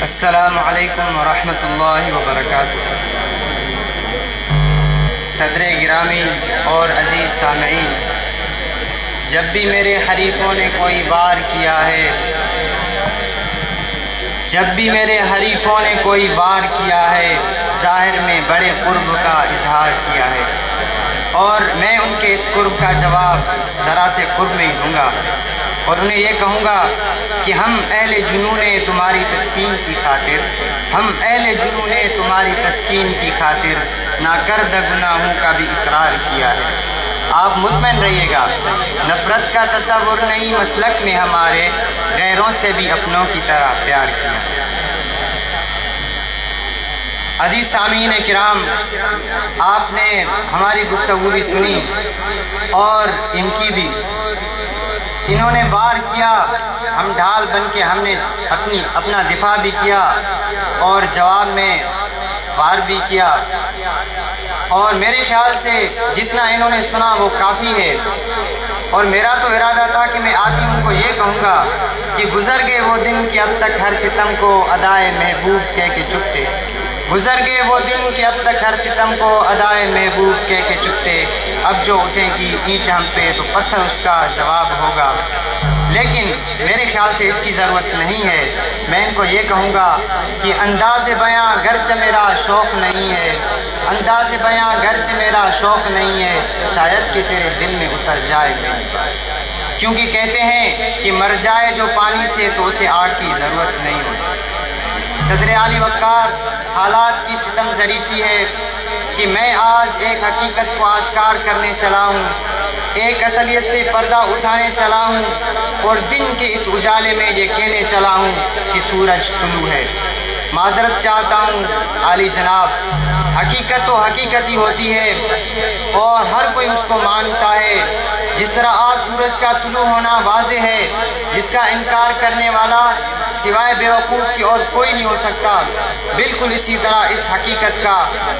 السلام علیکم ورحمۃ اللہ وبرکاتہ۔ صدر گرامی اور عزیز سامعین، جب بھی میرے حریفوں نے کوئی وار کیا ہے، ظاہر میں بڑے قرب کا اظہار کیا ہے، اور میں ان کے اس قرب کا جواب ذرا سے قرب میں ہی دوں گا، اور انہیں یہ کہوں گا کہ ہم اہل جنون تمہاری تسکین کی خاطر ناکردہ گناہوں کا بھی اقرار کیا ہے۔ آپ مطمئن رہیے گا، نفرت کا تصور نہیں مسلک میں ہمارے، غیروں سے بھی اپنوں کی طرح پیار کیا ہے۔ عزیز سامعین کرام، آپ نے ہماری گفتگو بھی سنی اور ان کی بھی۔ انہوں نے وار کیا، ہم ڈھال بن کے ہم نے اپنا دفاع بھی کیا اور جواب میں وار بھی کیا، اور میرے خیال سے جتنا انہوں نے سنا وہ کافی ہے۔ اور میرا تو ارادہ تھا کہ میں آتی ان کو یہ کہوں گا کہ گزر گئے وہ دن کہ اب تک ہر ستم کو ادائے محبوب کہہ کے چپتے، گزر گئے وہ دن کہ اب تک ہر ستم کو ادائے محبوب کہہ کے چپتے، اب جو اٹھیں گی اینٹ ہم پہ تو پتھر اس کا جواب ہوگا۔ لیکن میرے خیال سے اس کی ضرورت نہیں ہے۔ میں ان کو یہ کہوں گا کہ انداز بیاں گرچہ میرا شوق نہیں ہے، انداز بیاں گرچہ میرا شوق نہیں ہے، شاید کہ تیرے دل میں اتر جائے میری بات، کیونکہ کہتے ہیں کہ مر جائے جو پانی سے تو اسے آگ کی ضرورت نہیں ہوتی۔ صدر علی وقار، حالات کی ستم ظریفی ہے کہ میں آج ایک حقیقت کو آشکار کرنے چلا ہوں، ایک اصلیت سے پردہ اٹھانے چلا ہوں، اور دن کے اس اجالے میں یہ کہنے چلا ہوں کہ سورج طلوع ہے۔ معذرت چاہتا ہوں عالی جناب، حقیقت تو حقیقت ہی ہوتی ہے اور ہر کوئی اس کو مانتا ہے۔ جس طرح آج سورج کا طلوع ہونا واضح ہے، جس کا انکار کرنے والا سوائے بیوقوف کی اور کوئی نہیں ہو سکتا، بالکل اسی طرح اس حقیقت کا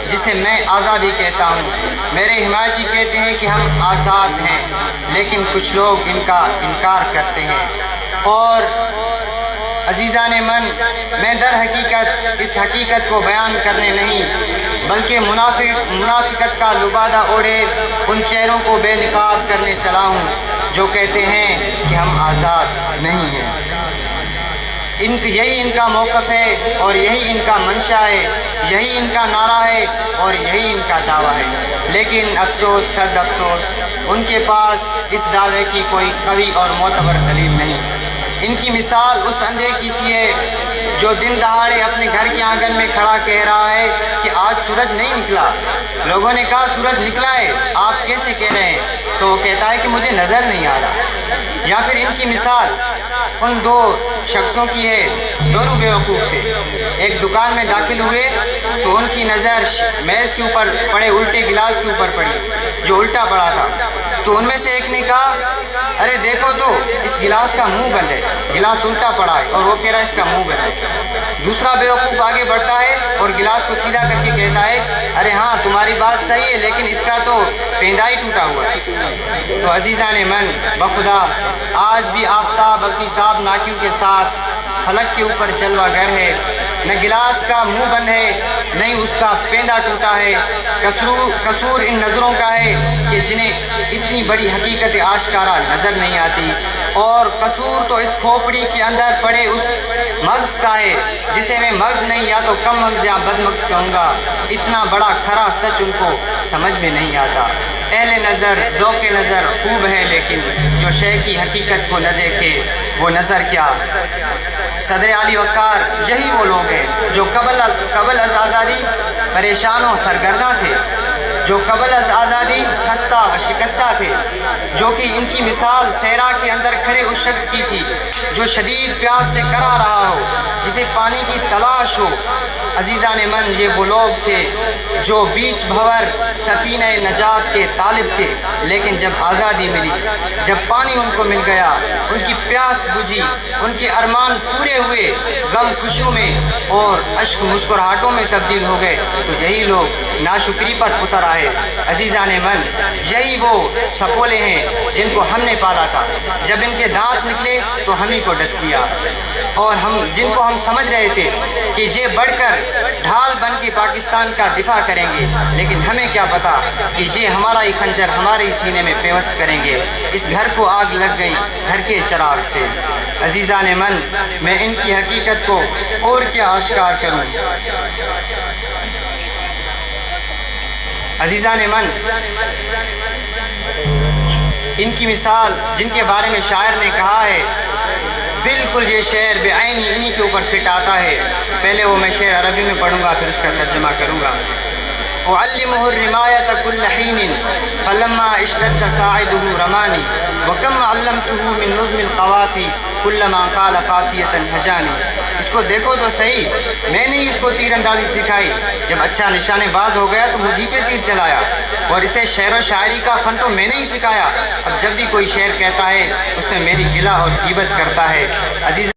جسے میں آزادی کہتا ہوں، میرے حمایتی کہتے ہیں کہ ہم آزاد ہیں، لیکن کچھ لوگ ان کا انکار کرتے ہیں۔ اور عزیزان من، میں در حقیقت اس حقیقت کو بیان کرنے نہیں بلکہ منافقت کا لبادہ اوڑھے ان چہروں کو بے نقاب کرنے چلا ہوں جو کہتے ہیں کہ ہم آزاد نہیں ہیں۔ یہی ان کا موقف ہے اور یہی ان کا منشا ہے، یہی ان کا نعرہ ہے اور یہی ان کا دعویٰ ہے، لیکن افسوس صد افسوس ان کے پاس اس دعوے کی کوئی قوی اور معتبر دلیل نہیں۔ ان کی مثال اس اندھے کی سی ہے جو دن دہاڑے اپنے گھر کے آنگن میں کھڑا کہہ رہا ہے کہ آج سورج نہیں نکلا۔ لوگوں نے کہا سورج نکلا ہے، آپ کیسے کہہ رہے ہیں؟ تو وہ کہتا ہے کہ مجھے نظر نہیں آ رہا۔ یا پھر ان کی مثال ان دو شخصوں کی ہے، دونوں بیوقوف تھے، ایک دکان میں داخل ہوئے تو ان کی نظر میز کے اوپر پڑے الٹے گلاس کے اوپر پڑی جو الٹا پڑا تھا، تو ان میں سے ایک نے کہا ارے دیکھو تو اس گلاس کا منہ بند ہے، گلاس الٹا پڑا ہے، اور وہ کہہ رہا ہے اس کا منہ بند ہے۔ دوسرا بیوقوف آگے بڑھتا ہے اور گلاس کو سیدھا کر کے کہتا ہے ارے ہاں تمہاری بات صحیح ہے لیکن اس کا تو پیندا ہی ٹوٹا ہوا ہے۔ تو عزیزان من، بخدا آج بھی آفتاب اپنی تابناکیوں کے ساتھ فلک کے اوپر جلوہ گر ہے، نہ گلاس کا منہ بند ہے نہ ہی اس کا پیندا ٹوٹا ہے۔ قصور ان نظروں کا ہے کہ جنہیں اتنی بڑی حقیقت آشکارا نظر نہیں آتی، اور قصور تو اس کھوپڑی کے اندر پڑے اس مغز کا ہے جسے میں مغز نہیں یا تو کم مغز یا بد مغز کہوں گا۔ اتنا بڑا کھرا سچ ان کو سمجھ میں نہیں آتا۔ اہل نظر ذوق نظر خوب ہے لیکن جو شے کی حقیقت کو نہ دیکھے وہ نظر کیا۔ صدر علی وقار یہی وہ لوگ ہیں جو قبل از آزادی پریشان و سرگرداں تھے، جو قبل از آزادی خستہ و شکستہ تھے، جو کہ ان کی مثال صحرا کے اندر کھڑے اس شخص کی تھی جو شدید پیاس سے کرا رہا ہو، جسے پانی کی تلاش ہو۔ عزیزان من، یہ وہ لوگ تھے جو بیچ بھور سفینہ نجات کے طالب تھے، لیکن جب آزادی ملی، جب پانی ان کو مل گیا، ان کی پیاس بجھی، ان کے ارمان پورے ہوئے، غم خوشیوں میں اور اشک مسکراہٹوں میں تبدیل ہو گئے تو یہی لوگ ناشکری پر اتر آئے۔ عزیزان من، یہی وہ سپولے ہیں جن کو ہم نے پالا تھا۔ جب ان کے دانت نکلے تو ہم ہی کو ڈس لیا، اور جن کو ہم سمجھ رہے تھے کہ یہ بڑھ کر ڈھال بن کے پاکستان کا دفاع کریں گے، لیکن ہمیں کیا پتا کہ یہ ہمارا ہی خنجر ہمارے ہی سینے میں پیوست کریں گے۔ اس گھر کو آگ لگ گئی گھر کے چراغ سے۔ عزیزان من، میں ان کی حقیقت کو اور کیا آشکار کروں۔ عزیزان من، ان کی مثال جن کے بارے میں شاعر نے کہا ہے، بالکل یہ شعر بے عینی انہی کے اوپر فٹ آتا ہے۔ پہلے وہ میں شعر عربی میں پڑھوں گا، پھر اس کا ترجمہ کروں گا۔ أعلمه الرماية كل حين فلما اشتد ساعده رماني وكم علمته من نظم القوافي كلما قال قافية هجاني۔ اس کو دیکھو تو صحیح، میں نے اس کو تیر اندازی سکھائی، جب اچھا نشانے باز ہو گیا تو مجھے پہ تیر چلایا، اور اسے شعر و شاعری کا فن تو میں نے ہی سکھایا۔ اب جب بھی کوئی شعر کہتا ہے اس میں میری گلہ اور غیبت کرتا ہے۔ عزیز